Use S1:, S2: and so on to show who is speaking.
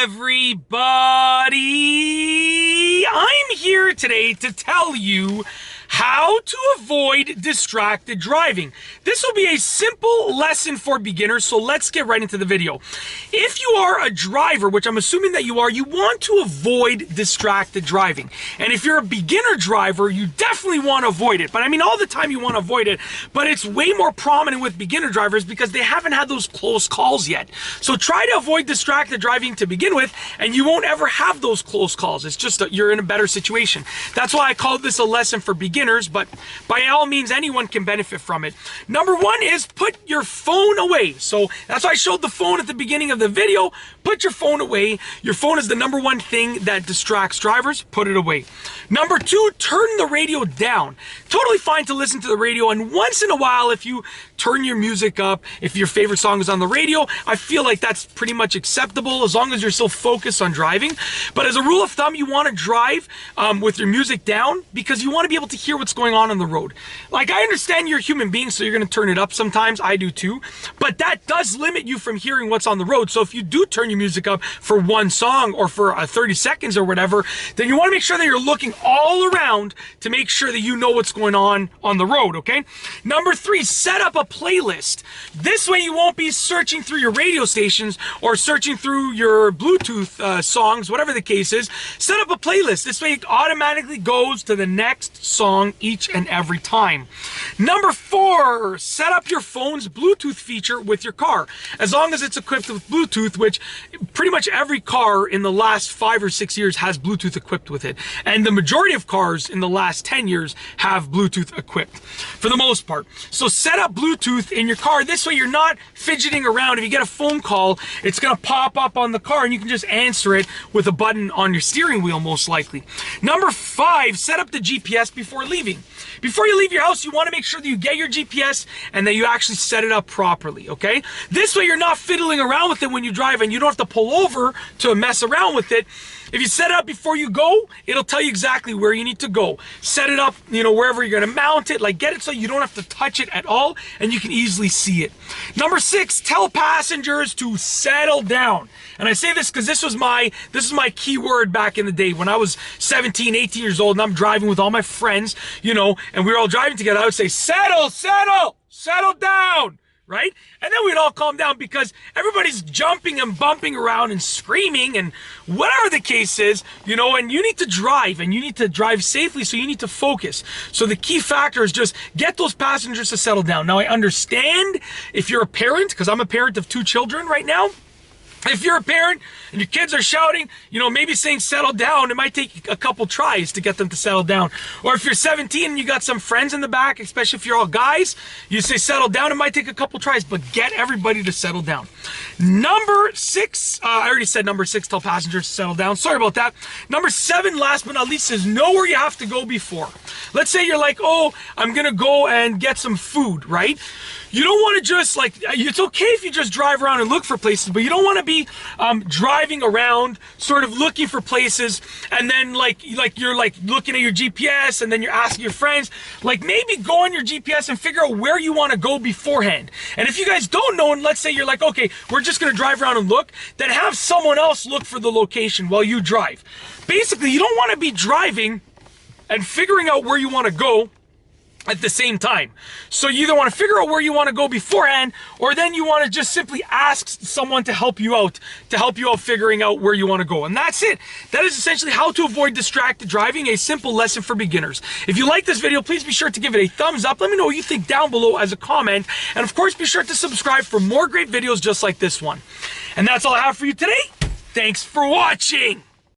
S1: everybody! I'm here today to tell you how to avoid distracted driving. This will be a simple lesson for beginners, so let's get right into the video. If you are a driver, which I'm assuming that you are, you want to avoid distracted driving. And if you're a beginner driver, you definitely want to avoid it. But I mean, all the time you want to avoid it, but it's way more prominent with beginner drivers because they haven't had those close calls yet. So try to avoid distracted driving to begin with, and you won't ever have those close calls. It's just that you're in a better situation. That's why I call this a lesson for beginners, but by all means, anyone can benefit from it. Number one is put your phone away. So that's why I showed the phone at the beginning of the video. Put your phone away. Your phone is the number one thing that distracts drivers. Put it away. Number two, turn the radio down. Totally fine to listen to the radio, and once in a while, if you turn your music up, if your favorite song is on the radio, I feel like that's pretty much acceptable as long as you're still focused on driving. But as a rule of thumb, you want to drive with your music down because you want to be able to hear what's going on the road. Like, I understand you're a human being, so you're going to turn it up sometimes. I do too. But that does limit you from hearing what's on the road. So if you do turn your music up for one song or for 30 seconds or whatever, then you want to make sure that you're looking all around to make sure that you know what's going on the road, okay? Number three, set up a playlist. This way you won't be searching through your radio stations or searching through your Bluetooth songs, whatever the case is. Set up a playlist. This way it automatically goes to the next song each and every time. Number four, set up your phone's Bluetooth feature with your car. As long as it's equipped with Bluetooth, which pretty much every car in the last 5 or 6 years has Bluetooth equipped with it. And the majority of cars in the last 10 years have Bluetooth equipped for the most part. So set up Bluetooth in your car. This way you're not fidgeting around. If you get a phone call, it's going to pop up on the car and you can just answer it with a button on your steering wheel, most likely. Number five, set up the GPS before leaving. Before you leave your house, you want to make sure that you get your GPS and that you actually set it up properly, okay? This way you're not fiddling around with it when you drive and you don't have to pull over to mess around with it. If you set it up before you go, it'll tell you exactly where you need to go. Set it up, wherever you're going to mount it, like get it so you don't have to touch it at all and you can easily see it. Number six, tell passengers to settle down. And I say this because this is my key word back in the day when I was 17, 18 years old and I'm driving with all my friends, and we were all driving together. I would say, settle down. Right? And then we'd all calm down because everybody's jumping and bumping around and screaming and whatever the case is, and you need to drive and you need to drive safely, so you need to focus. So the key factor is just get those passengers to settle down. Now, I understand if you're a parent, because I'm a parent of 2 children right now. If you're a parent and your kids are shouting, maybe saying settle down, it might take a couple tries to get them to settle down. Or if you're 17 and you got some friends in the back, especially if you're all guys, you say settle down, it might take a couple tries, but get everybody to settle down. Number six, I already said number six, tell passengers to settle down. Sorry about that. Number seven, last but not least, is know where you have to go before. Let's say you're like, oh, I'm going to go and get some food, right? You don't want to just it's okay if you just drive around and look for places, but you don't want to be driving around sort of looking for places and then you're looking at your GPS and then you're asking your friends. Maybe go on your GPS and figure out where you want to go beforehand. And if you guys don't know, and let's say you're like, okay, we're just going to drive around and look, then have someone else look for the location while you drive. Basically, you don't want to be driving and figuring out where you want to go at the same time. So you either want to figure out where you want to go beforehand, or then you want to just simply ask someone to help you out figuring out where you want to go. And that's it. That is essentially how to avoid distracted driving, a simple lesson for beginners. If you like this video, please be sure to give it a thumbs up. Let me know what you think down below as a comment. And of course, be sure to subscribe for more great videos just like this one. And that's all I have for you today. Thanks for watching.